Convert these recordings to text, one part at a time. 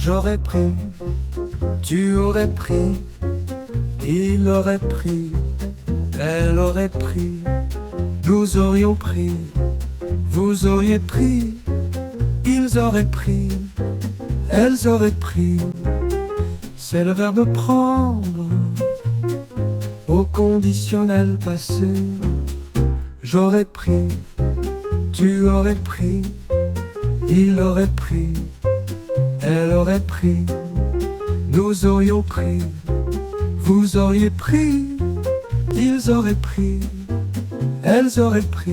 J'aurais pris, tu aurais pris, il aurait pris, elle aurait pris, nous aurions pris, vous auriez pris, ils auraient pris, elles auraient pris. C'est le verbe prendre au conditionnel passé. J'aurais pris, tu aurais pris, il aurait pris, elle aurait pris, nous aurions pris, vous auriez pris, ils auraient pris, elles auraient pris.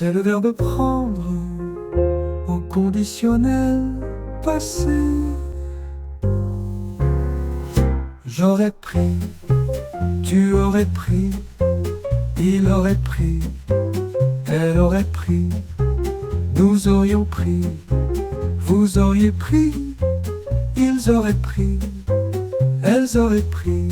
C'est le verbe prendre au conditionnel passé. J'aurais pris, tu aurais pris, il aurait pris, elle aurait pris, nous aurions pris, vous auriez pris, ils auraient pris, elles auraient pris.